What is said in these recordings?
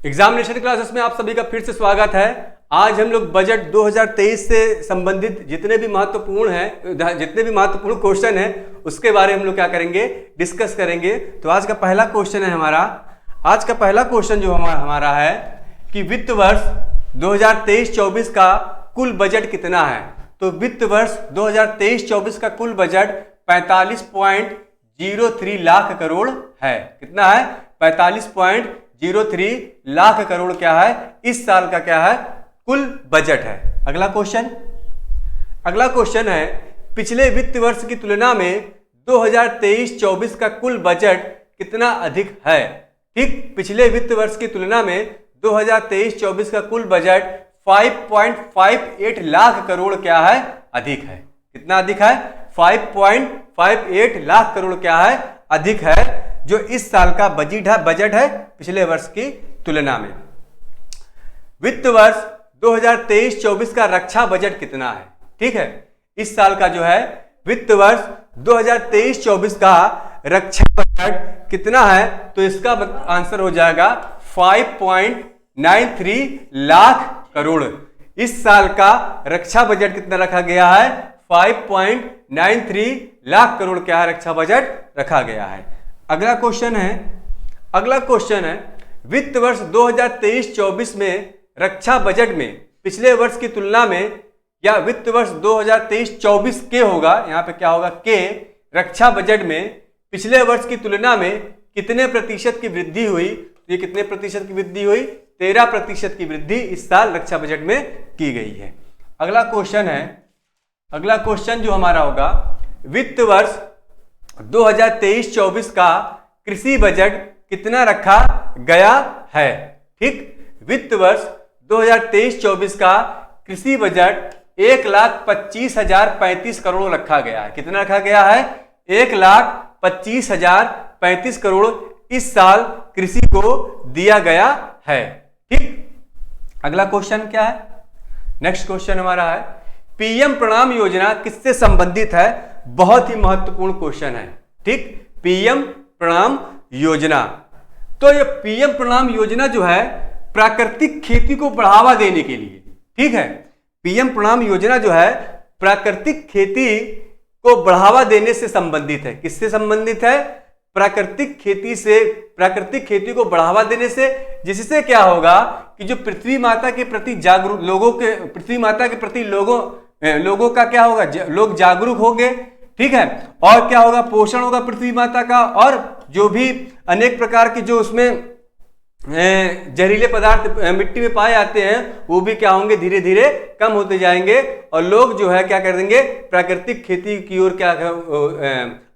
Examination classes में आप सभी का फिर से स्वागत है। आज हम लोग बजट 2023 से संबंधित जितने भी महत्वपूर्ण क्वेश्चन हैं उसके बारे में हम लोग क्या करेंगे, डिस्कस करेंगे। तो आज का पहला क्वेश्चन है आज का पहला क्वेश्चन जो हमारा है कि वित्त वर्ष 2023-24 का कुल बजट कितना है। तो वित्त वर्ष 2023-24 का कुल बजट 45.03 लाख करोड़ है। कितना है? 45.03 लाख करोड़ क्या है, इस साल का क्या है, कुल बजट है। अगला क्वेश्चन है पिछले वित्त वर्ष की तुलना में 2023-24 का कुल बजट कितना अधिक है। ठीक, पिछले वित्त वर्ष की तुलना में 2023-24 का कुल बजट 5.58 लाख करोड़ क्या है, अधिक है। कितना अधिक है? 5.58 लाख करोड़ क्या है, अधिक है, जो इस साल का बजट है पिछले वर्ष की तुलना में। वित्त वर्ष 2023-24 का रक्षा बजट कितना है। ठीक है, इस साल का जो है वित्त वर्ष 2023-24 का रक्षा बजट कितना है, तो इसका आंसर हो जाएगा 5.93 लाख करोड़। इस साल का रक्षा बजट कितना रखा गया है, 5.93 लाख करोड़ क्या है, रक्षा बजट रखा गया है। अगला क्वेश्चन है वित्त वर्ष 2023-24 में रक्षा बजट में पिछले वर्ष की तुलना में, या वित्त वर्ष 2023-24 के होगा, यहां पे क्या होगा, के रक्षा बजट में पिछले वर्ष की तुलना में कितने प्रतिशत की वृद्धि हुई। तो ये कितने प्रतिशत की वृद्धि हुई? 13% की वृद्धि इस साल रक्षा बजट में की गई है। अगला क्वेश्चन जो हमारा होगा, वित्त वर्ष 2023-24 का कृषि बजट कितना रखा गया है। ठीक, वित्त वर्ष 2023-24 का कृषि बजट 1,25,035 करोड़ रखा गया है। कितना रखा गया है? 1,25,035 करोड़ इस साल कृषि को दिया गया है। ठीक, अगला क्वेश्चन क्या है? नेक्स्ट क्वेश्चन हमारा है पीएम प्रणाम योजना किससे संबंधित है। बहुत ही महत्वपूर्ण क्वेश्चन है। ठीक, पीएम प्रणाम योजना, तो ये पीएम प्रणाम योजना जो है प्राकृतिक खेती को बढ़ावा देने के लिए, ठीक है, पीएम प्रणाम योजना जो है प्राकृतिक खेती को बढ़ावा देने से संबंधित है। किससे संबंधित है? प्राकृतिक खेती को बढ़ावा देने से, जिससे क्या होगा कि जो पृथ्वी माता के प्रति जागरूक लोगों का क्या होगा, लोग जागरूक होंगे। ठीक है, और क्या होगा, पोषण होगा पृथ्वी माता का, और जो भी अनेक प्रकार के जो उसमें जहरीले पदार्थ मिट्टी में पाए जाते हैं वो भी क्या होंगे, धीरे धीरे कम होते जाएंगे, और लोग जो है क्या कर देंगे, प्राकृतिक खेती की ओर क्या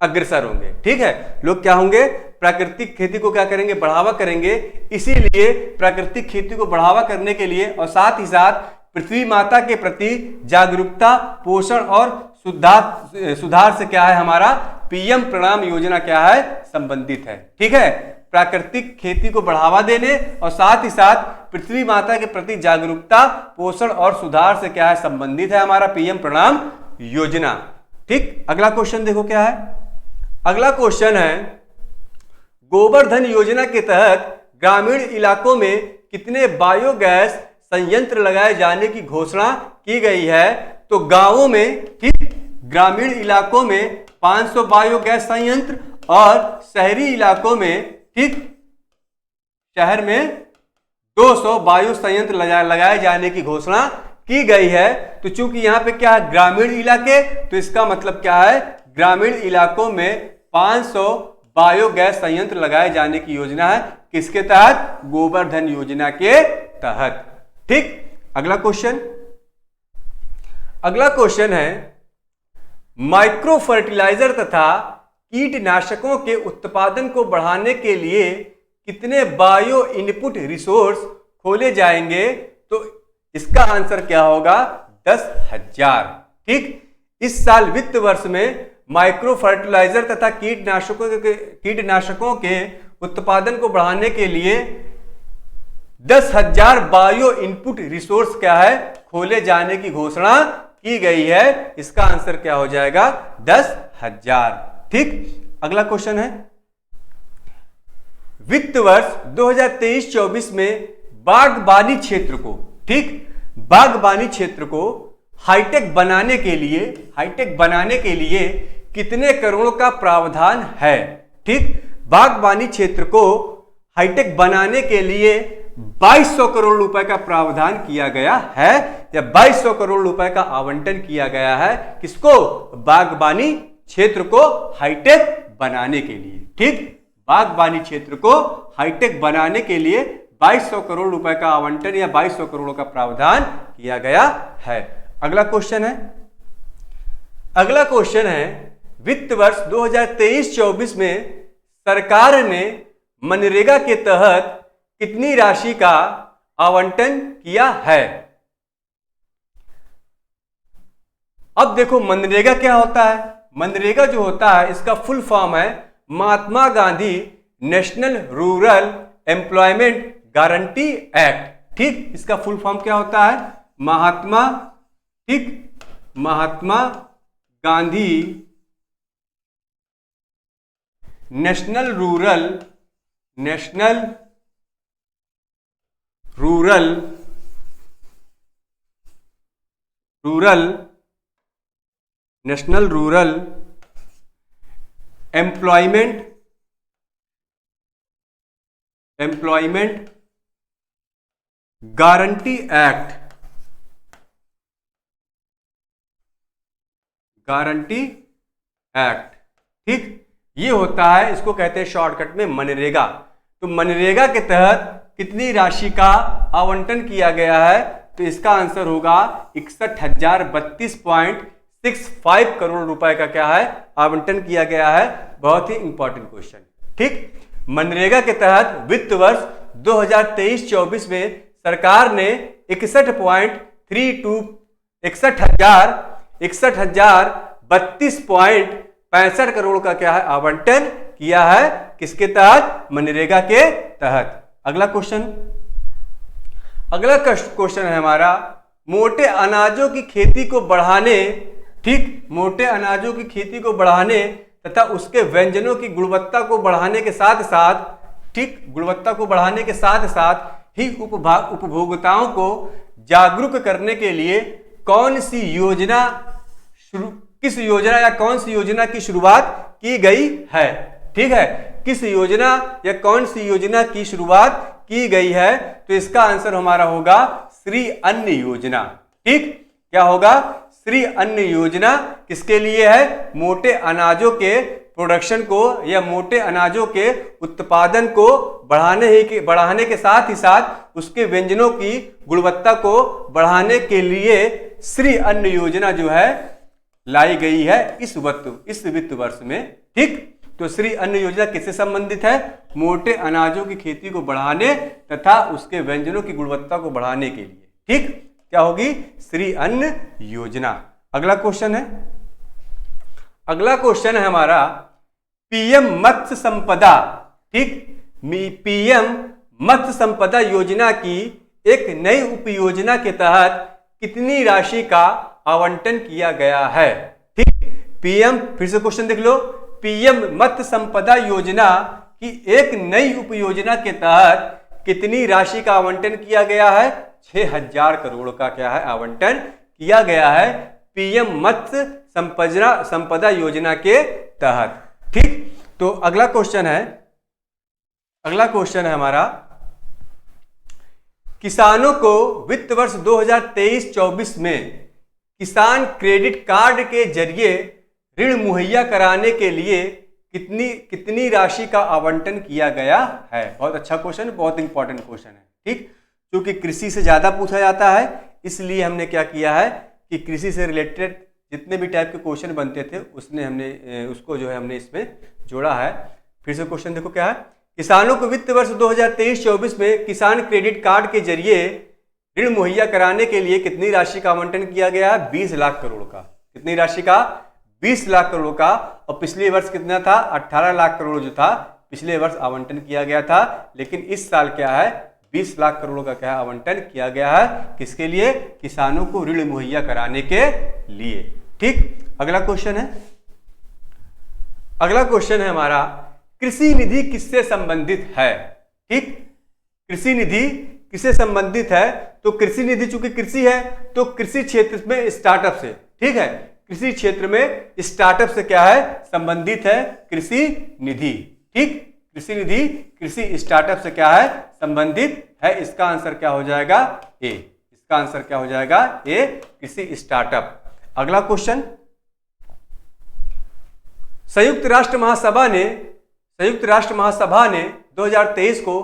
अग्रसर होंगे। ठीक है, लोग क्या होंगे, प्राकृतिक खेती को क्या करेंगे, बढ़ावा करेंगे। इसीलिए प्राकृतिक खेती को बढ़ावा करने के लिए और साथ ही साथ पृथ्वी माता के प्रति जागरूकता, पोषण और सुधार से क्या है, हमारा पीएम प्रणाम योजना क्या है, संबंधित है। ठीक है, प्राकृतिक खेती को बढ़ावा देने और साथ ही साथ पृथ्वी माता के प्रति जागरूकता, पोषण और सुधार से क्या है, संबंधित है हमारा पीएम प्रणाम योजना। ठीक, अगला क्वेश्चन देखो क्या है। अगला क्वेश्चन है गोवर्धन योजना के तहत ग्रामीण इलाकों में कितने बायोगैस संयंत्र लगाए जाने की घोषणा की गई है। तो गांवों में, ठीक, ग्रामीण इलाकों में 500 बायोगैस संयंत्र और शहरी इलाकों में, ठीक, शहर में 200 बायो संयंत्र लगाए जाने की घोषणा की गई है। तो चूंकि यहां पे क्या है, ग्रामीण इलाके, तो इसका मतलब क्या है, ग्रामीण इलाकों में 500 बायोगैस संयंत्र लगाए जाने की योजना है। किसके तहत? गोवर्धन योजना के तहत। ठीक, अगला क्वेश्चन है माइक्रो फर्टिलाइजर तथा कीटनाशकों के उत्पादन को बढ़ाने के लिए कितने बायो इनपुट रिसोर्स खोले जाएंगे। तो इसका आंसर क्या होगा, 10,000। ठीक, इस साल वित्त वर्ष में माइक्रो फर्टिलाइजर तथा कीटनाशकों के उत्पादन को बढ़ाने के लिए 10,000 बायो इनपुट रिसोर्स क्या है, खोले जाने की घोषणा की गई है। इसका आंसर क्या हो जाएगा, 10,000। ठीक, अगला क्वेश्चन है वित्त वर्ष 2023-24 में बागबानी क्षेत्र को, ठीक, बागबानी क्षेत्र को हाईटेक बनाने के लिए कितने करोड़ का प्रावधान है? ठीक, बागबानी क्षेत्र को हाईटेक बनाने के लिए 2200 करोड़ रुपए का प्रावधान किया गया है, या 2200 करोड़ रुपए का आवंटन किया गया है किसको? बागबानी क्षेत्र को हाईटेक बनाने के लिए। ठीक, बागबानी क्षेत्र को हाईटेक बनाने के लिए 2200 करोड़ रुपए का आवंटन या 2200 करोड़ का प्रावधान किया गया है। अगला क्वेश्चन है वित्त वर्ष 2023-24 में सरकार ने मनरेगा के तहत कितनी राशि का आवंटन किया है? अब देखो मनरेगा क्या होता है। मनरेगा जो होता है इसका फुल फॉर्म है Mahatma Gandhi national rural employment guarantee act. ठीक, इसका फुल फॉर्म क्या होता है? Mahatma Gandhi national rural employment guarantee act. ठीक, ये होता है, इसको कहते हैं शॉर्टकट में मनरेगा। तो मनरेगा के तहत कितनी राशि का आवंटन किया गया है? तो इसका आंसर होगा 61,032.65 करोड़ रुपए का क्या है? आवंटन किया गया है। बहुत ही इंपॉर्टेंट क्वेश्चन। ठीक, मनरेगा के तहत वित्त वर्ष 2023-24 में सरकार ने 61,032.65 करोड़ का क्या है? आवंटन किया है। किसके तहत? मनरेगा के तहत। अगला क्वेश्चन है हमारा मोटे अनाजों की खेती को बढ़ाने, ठीक, मोटे अनाजों की खेती को बढ़ाने तथा उसके व्यंजनों की गुणवत्ता को बढ़ाने के साथ साथ, ठीक, गुणवत्ता को बढ़ाने के साथ साथ ही उपभोक्ताओं को जागरूक करने के लिए किस योजना या कौन सी योजना की शुरुआत की गई है? ठीक है, किस योजना या कौन सी योजना की शुरुआत की गई है? तो इसका आंसर हमारा होगा श्री अन्न योजना। ठीक, क्या होगा? श्री अन्न योजना किसके लिए है? मोटे अनाजों के प्रोडक्शन को या मोटे अनाजों के उत्पादन को बढ़ाने के साथ ही साथ उसके व्यंजनों की गुणवत्ता को बढ़ाने के लिए श्री अन्न योजना जो है लाई गई है इस वित्त वर्ष में। ठीक, तो श्री अन्न योजना किससे संबंधित है? मोटे अनाजों की खेती को बढ़ाने तथा उसके व्यंजनों की गुणवत्ता को बढ़ाने के लिए। ठीक, क्या होगी? श्री अन्न योजना। अगला क्वेश्चन है हमारा पीएम मत्स्य संपदा। ठीक, पीएम मत्स्य संपदा योजना की एक नई उपयोजना के तहत कितनी राशि का आवंटन किया गया है? ठीक, पीएम, फिर से क्वेश्चन देख लो, पीएम मत्स्य संपदा योजना की एक नई उपयोजना के तहत कितनी राशि का आवंटन किया गया है? 6000 करोड़ का क्या है? आवंटन किया गया है पीएम मत्स्य संपदा योजना के तहत। ठीक, तो अगला क्वेश्चन है हमारा किसानों को वित्त वर्ष 2023-24 में किसान क्रेडिट कार्ड के जरिए ऋण मुहैया कराने के लिए कितनी राशि का आवंटन किया गया है? बहुत अच्छा क्वेश्चन, बहुत इंपॉर्टेंट क्वेश्चन है। ठीक, क्योंकि कृषि से ज्यादा पूछा जाता है, इसलिए हमने क्या किया है कि कृषि से रिलेटेड जितने भी टाइप के क्वेश्चन बनते थे उसको जो है हमने इसमें जोड़ा है। फिर से क्वेश्चन देखो क्या है? किसानों को वित्त वर्ष 2023-24 में किसान क्रेडिट कार्ड के जरिए ऋण मुहैया कराने के लिए कितनी राशि का आवंटन किया गया है? 20 लाख करोड़ का। कितनी राशि का? 20 लाख करोड़ का। और पिछले वर्ष कितना था? 18 लाख करोड़ जो था पिछले वर्ष आवंटन किया गया था। लेकिन इस साल क्या है? 20 लाख करोड़ का क्या आवंटन किया गया है? किसके लिए? किसानों को ऋण मुहैया कराने के लिए। ठीक, अगला क्वेश्चन है हमारा कृषि निधि किससे संबंधित है? ठीक, कृषि निधि किससे संबंधित है? तो कृषि निधि, चूंकि कृषि है तो कृषि क्षेत्र में स्टार्टअप से, ठीक है, कृषि क्षेत्र में स्टार्टअप से क्या है? संबंधित है कृषि निधि। ठीक, कृषि निधि कृषि स्टार्टअप से क्या है? संबंधित है। इसका आंसर क्या हो जाएगा? ए। इसका आंसर क्या हो जाएगा? ए, कृषि स्टार्टअप। अगला क्वेश्चन, संयुक्त राष्ट्र महासभा ने 2023 को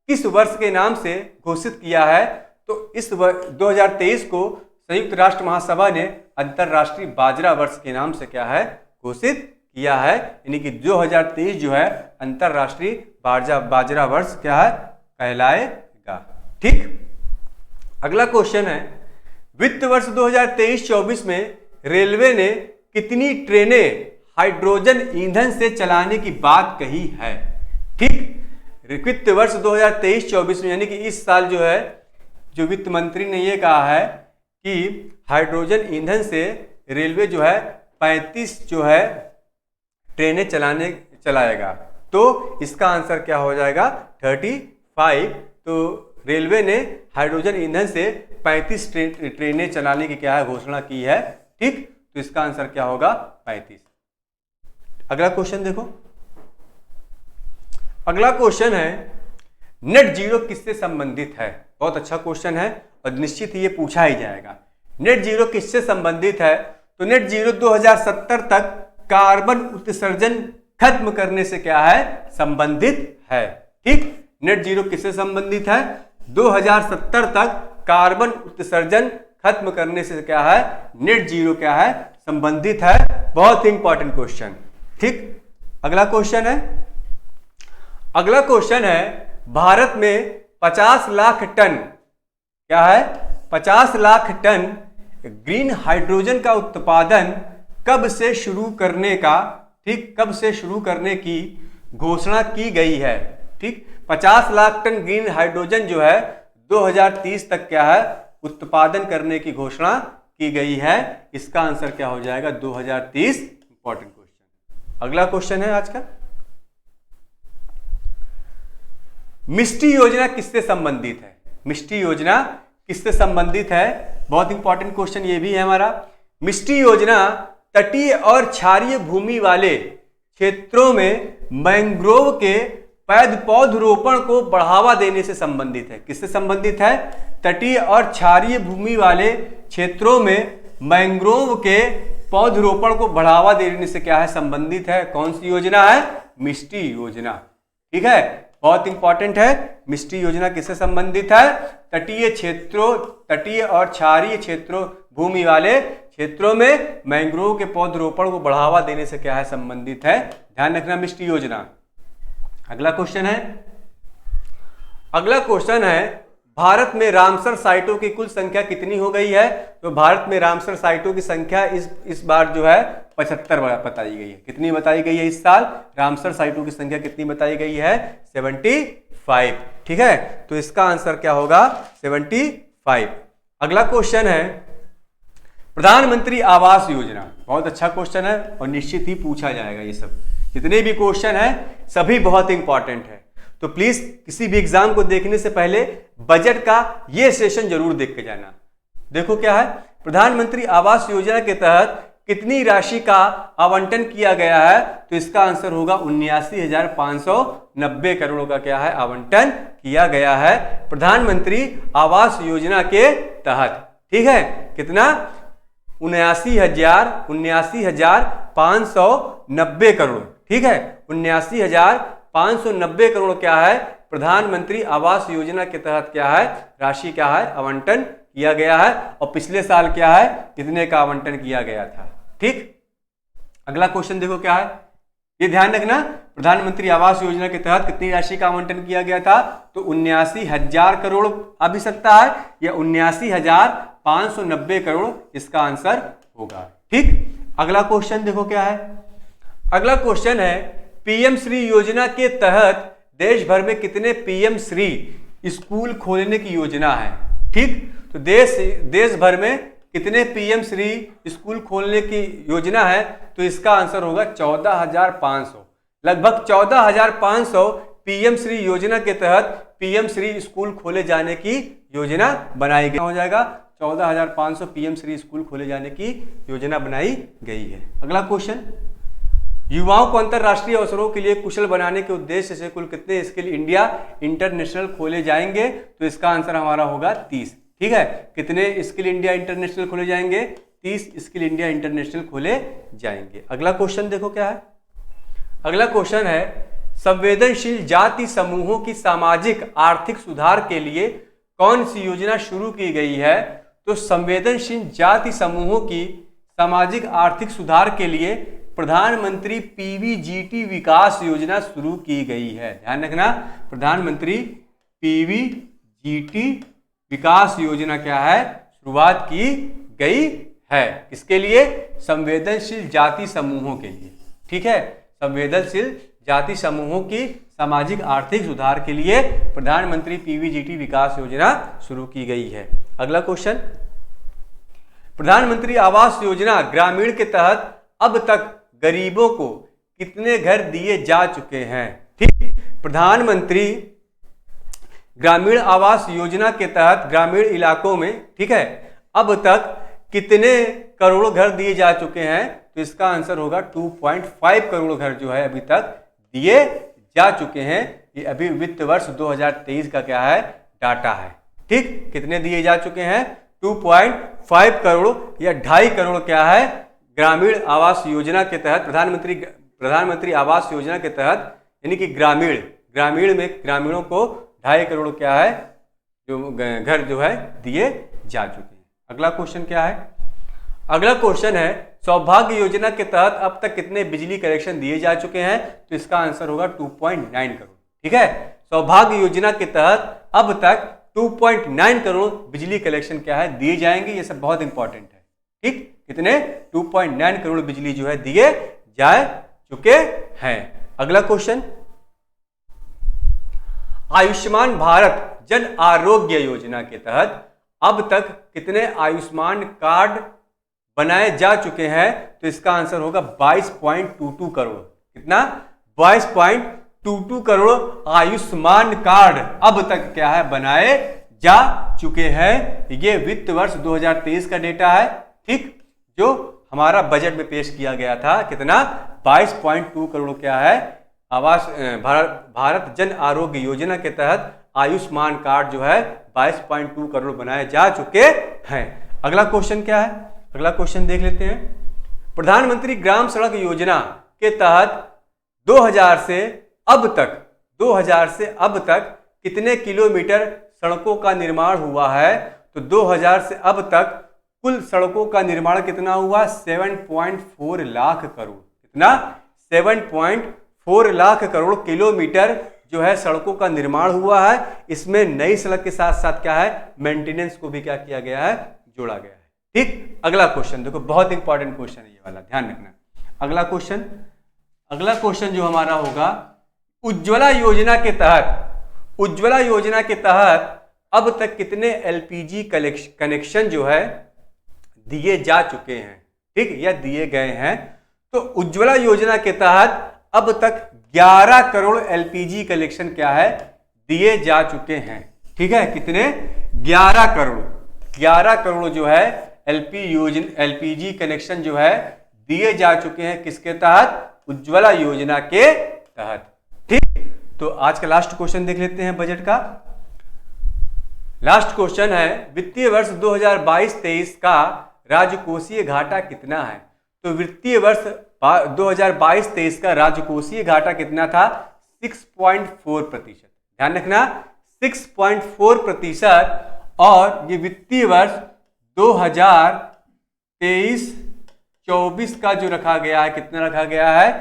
किस वर्ष के नाम से घोषित किया है? तो इस 2023 को संयुक्त राष्ट्र महासभा ने अंतरराष्ट्रीय बाजरा वर्ष के नाम से क्या है? घोषित किया है। यानी कि 2023 जो है अंतरराष्ट्रीय बाजरा वर्ष क्या है? कहलाएगा। ठीक, अगला क्वेश्चन है, वित्त वर्ष 2023-24 में रेलवे ने कितनी ट्रेनें हाइड्रोजन ईंधन से चलाने की बात कही है? ठीक, वित्त वर्ष 2023-24 में यानी कि इस साल जो है, जो वित्त मंत्री ने ये कहा है कि हाइड्रोजन ईंधन से रेलवे जो है 35 जो है ट्रेनें चलाएगा। तो इसका आंसर क्या हो जाएगा? 35। तो रेलवे ने हाइड्रोजन ईंधन से 35 ट्रेनें चलाने की क्या है? घोषणा की है। ठीक, तो इसका आंसर क्या होगा? 35। अगला क्वेश्चन देखो, अगला क्वेश्चन है, नेट जीरो किससे संबंधित है? बहुत अच्छा क्वेश्चन है और निश्चित ही ये पूछा ही जाएगा। नेट जीरो किससे संबंधित है? तो नेट जीरो 2070 तक कार्बन उत्सर्जन खत्म करने से क्या है? संबंधित है। ठीक, नेट जीरो किससे संबंधित है? 2070 तक कार्बन उत्सर्जन खत्म करने से क्या है? नेट जीरो क्या है? संबंधित है। बहुत ही इंपॉर्टेंट क्वेश्चन। ठीक, अगला क्वेश्चन है, भारत में 50 लाख टन क्या है? 50 लाख टन ग्रीन हाइड्रोजन का उत्पादन कब से शुरू करने का, ठीक, कब से शुरू करने की घोषणा की गई है? ठीक, 50 लाख टन ग्रीन हाइड्रोजन जो है 2030 तक क्या है? उत्पादन करने की घोषणा की गई है। इसका आंसर क्या हो जाएगा? 2030। Important question. अगला क्वेश्चन है आज का, मिष्टी योजना किससे संबंधित है? मिष्टी योजना किससे संबंधित है? बहुत इंपॉर्टेंट क्वेश्चन ये भी है हमारा। मिष्टी योजना तटीय और क्षारीय भूमि वाले क्षेत्रों में मैंग्रोव के पौधरोपण को बढ़ावा देने से संबंधित है। किससे संबंधित है? तटीय और क्षारीय भूमि वाले क्षेत्रों में मैंग्रोव के पौधरोपण को बढ़ावा देने से क्या है? संबंधित है। कौन सी योजना है? मिष्टी योजना। ठीक है, बहुत इंपॉर्टेंट है। मिष्टी योजना किससे संबंधित है? तटीय और क्षारीय क्षेत्रों भूमि वाले क्षेत्रों में मैंग्रोव के पौधरोपण को बढ़ावा देने से क्या है? संबंधित है। ध्यान रखना, मिष्टी योजना। अगला क्वेश्चन है, भारत में रामसर साइटों की कुल संख्या कितनी हो गई है? तो भारत में रामसर साइटों की संख्या इस बार जो है 75 बताई गई है। कितनी बताई गई है इस साल? रामसर साइटों की संख्या कितनी बताई गई है? 75। ठीक है, तो इसका आंसर क्या होगा? 75। अगला क्वेश्चन है, प्रधानमंत्री आवास योजना। बहुत अच्छा क्वेश्चन है और निश्चित ही पूछा जाएगा। ये सब जितने भी क्वेश्चन है सभी बहुत इंपॉर्टेंट है। तो प्लीज किसी भी एग्जाम को देखने से पहले बजट का ये सेशन जरूर देख के जाना। देखो क्या है, प्रधानमंत्री आवास योजना के तहत कितनी राशि का आवंटन किया गया है? तो इसका आंसर होगा 79,590 करोड़ का क्या है? आवंटन किया गया है प्रधानमंत्री आवास योजना के तहत। ठीक है, कितना? 79,590 करोड़। ठीक है, 79,590 करोड़ क्या है? प्रधानमंत्री आवास योजना के तहत क्या है? राशि क्या है? आवंटन किया गया है। और पिछले साल क्या है? कितने का आवंटन किया गया था? ठीक, अगला क्वेश्चन देखो क्या है, ये ध्यान रखना, प्रधानमंत्री आवास योजना के तहत कितनी राशि का आवंटन किया गया था? तो 79,000 करोड़ आ भी सकता है या 79,590 करोड़ इसका आंसर होगा। ठीक, अगला क्वेश्चन देखो क्या है, अगला क्वेश्चन है, पीएम श्री योजना के तहत देश भर में कितने पीएम श्री स्कूल खोलने की योजना है? ठीक, तो देश भर में कितने पीएम श्री स्कूल खोलने की योजना है? तो इसका आंसर होगा 14,500। लगभग 14,500 पीएम श्री योजना के तहत पीएम श्री स्कूल खोले जाने की योजना बनाई गई। हो जाएगा 14,500 पीएम श्री स्कूल खोले जाने की योजना बनाई गई है। अगला क्वेश्चन, युवाओं को अंतरराष्ट्रीय अवसरों के लिए कुशल बनाने के उद्देश्य से कुल कितने स्किल इंडिया इंटरनेशनल खोले जाएंगे? तो इसका आंसर हमारा होगा 30। ठीक है, कितने स्किल इंडिया इंटरनेशनल खोले जाएंगे? 30 स्किल इंडिया इंटरनेशनल खोले जाएंगे। अगला क्वेश्चन देखो क्या है। अगला क्वेश्चन है, संवेदनशील जाति समूहों की सामाजिक आर्थिक सुधार के लिए कौन सी योजना शुरू की गई है? तो संवेदनशील जाति समूहों की सामाजिक आर्थिक सुधार के लिए प्रधानमंत्री पीवीजीटी विकास योजना शुरू की गई है। ध्यान रखना, प्रधानमंत्री पीवीजीटी विकास योजना क्या है? शुरुआत की गई है। किसके लिए? संवेदनशील जाति समूहों के लिए। ठीक है, संवेदनशील जाति समूहों की सामाजिक आर्थिक सुधार के लिए प्रधानमंत्री पीवीजीटी विकास योजना शुरू की गई है। अगला क्वेश्चन, प्रधानमंत्री आवास योजना ग्रामीण के तहत अब तक गरीबों को कितने घर दिए जा चुके हैं? ठीक, प्रधानमंत्री ग्रामीण आवास योजना के तहत ग्रामीण इलाकों में, ठीक है, अब तक कितने करोड़ घर दिए जा चुके हैं? तो इसका आंसर होगा 2.5 करोड़ घर जो है अभी तक दिए जा चुके हैं। ये अभी वित्त वर्ष 2023 का क्या है? डाटा है। ठीक, कितने दिए जा चुके हैं? 2.5 करोड़ या 2.5 करोड़ क्या है? ग्रामीण आवास योजना के तहत प्रधानमंत्री आवास योजना के तहत, यानी कि ग्रामीण में ग्रामीणों को 2.5 करोड़ क्या है जो घर जो है दिए जा चुके हैं। अगला क्वेश्चन क्या है? अगला क्वेश्चन है, सौभाग्य योजना के तहत अब तक कितने बिजली कनेक्शन दिए जा चुके हैं? तो इसका आंसर होगा 2.9 करोड़। ठीक है, सौभाग्य योजना के तहत अब तक 2.9 करोड़ बिजली कनेक्शन क्या है? दिए जाएंगे। ये सब बहुत इंपॉर्टेंट है। ठीक, कितने? 2.9 करोड़ बिजली जो है दिए जा चुके हैं। अगला क्वेश्चन, आयुष्मान भारत जन आरोग्य योजना के तहत अब तक कितने आयुष्मान कार्ड बनाए जा चुके हैं? तो इसका आंसर होगा 22.22 करोड़। कितना? 22.22 करोड़ आयुष्मान कार्ड अब तक क्या है? बनाए जा चुके हैं। ये वित्त वर्ष 2023 का डेटा है। ठीक, जो हमारा बजट में पेश किया गया था। कितना? 22.2 करोड़ क्या है? आवास भारत जन आरोग्य योजना के तहत आयुष्मान कार्ड जो है 22.2 करोड़ बनाए जा चुके हैं। अगला क्वेश्चन क्या है? अगला क्वेश्चन देख लेते हैं। प्रधानमंत्री ग्राम सड़क योजना के तहत 2000 से अब तक कितने किलोमीटर सड़कों का निर्माण हुआ है? तो 2000 से अब तक कुल सड़कों का निर्माण कितना हुआ? 7.4 लाख करोड़। कितना? 7.4 लाख करोड़ किलोमीटर जो है सड़कों का निर्माण हुआ है। इसमें नई सड़क के साथ साथ क्या है? मेंटेनेंस को भी क्या किया गया है? जोड़ा गया है। ठीक, अगला क्वेश्चन देखो, बहुत इंपॉर्टेंट क्वेश्चन है ये वाला, ध्यान रखना। अगला क्वेश्चन जो हमारा होगा, उज्ज्वला योजना के तहत अब तक कितने एलपीजी कनेक्शन जो है दिए जा चुके हैं? ठीक, या दिए गए हैं? तो उज्ज्वला योजना के तहत अब तक 11 करोड़ एलपीजी कनेक्शन क्या है? दिए जा चुके हैं। ठीक है, कितने? 11 करोड़ जो है एलपीजी कनेक्शन जो है दिए जा चुके हैं। किसके तहत? उज्ज्वला योजना के तहत। ठीक, तो आज का लास्ट क्वेश्चन देख लेते हैं बजट का। लास्ट क्वेश्चन है, वित्तीय वर्ष 2022-23 का राजकोषीय घाटा कितना है? तो वित्तीय वर्ष 2022-23 का राजकोषीय घाटा कितना था? 6.4%। ध्यान रखना, 6.4%। और ये वित्तीय वर्ष 2023-24 का जो रखा गया है, कितना रखा गया है?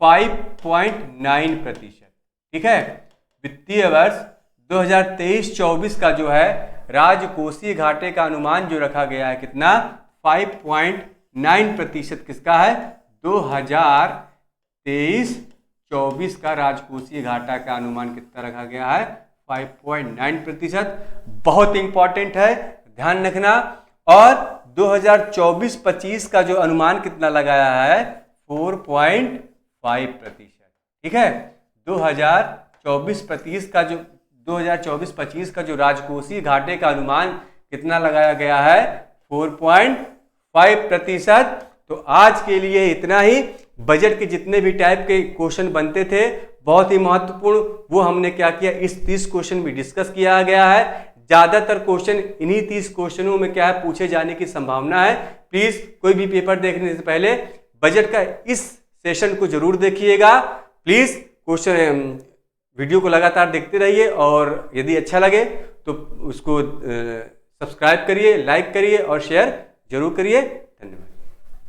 5.9%। ठीक है, वित्तीय वर्ष 2023-24 का जो है राजकोषीय घाटे का अनुमान जो रखा गया है, कितना? 5.9% किसका है? 2023-24 का राजकोषीय घाटा का अनुमान कितना रखा गया है? 5.9%। बहुत इंपॉर्टेंट है, ध्यान रखना। और 2024-25 का जो अनुमान कितना लगाया है? 4.5%। ठीक है, 2024-25 का जो 2024-25 का जो राजकोषीय घाटे का अनुमान कितना लगाया गया है, 4.5%। तो आज के लिए इतना ही। बजट के जितने भी टाइप के क्वेश्चन बनते थे बहुत ही महत्वपूर्ण, वो हमने क्या किया, इस 30 क्वेश्चन में डिस्कस किया गया है। ज्यादातर क्वेश्चन इन्हीं 30 क्वेश्चनों में क्या है, पूछे जाने की संभावना है। प्लीज कोई भी पेपर देखने से पहले बजट का इस सेशन को जरूर देखिएगा। प्लीज क्वेश्चन वीडियो को लगातार देखते रहिए, और यदि अच्छा लगे तो उसको सब्सक्राइब करिए, लाइक करिए और शेयर जरूर करिए। धन्यवाद।